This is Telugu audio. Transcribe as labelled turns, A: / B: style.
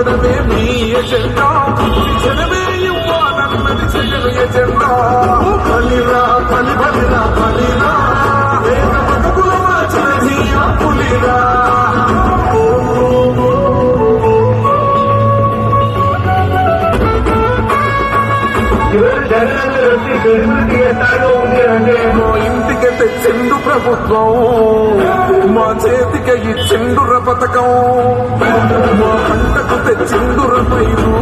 A: ఇవ్వడమే మీ ఎజెండా జనమే ఇవ్వాలన్నది జగన్ ఎజెండా బలిరా బలిరా బలిరా వేద బతుకుల మార్చిన ధీయ పులిరా ఇంటికి తెచ్చిండు ప్రభుత్వం మా చేతికి ఇచ్చిండుర పథకం మా పంటకు తెచ్చిండుర పైరు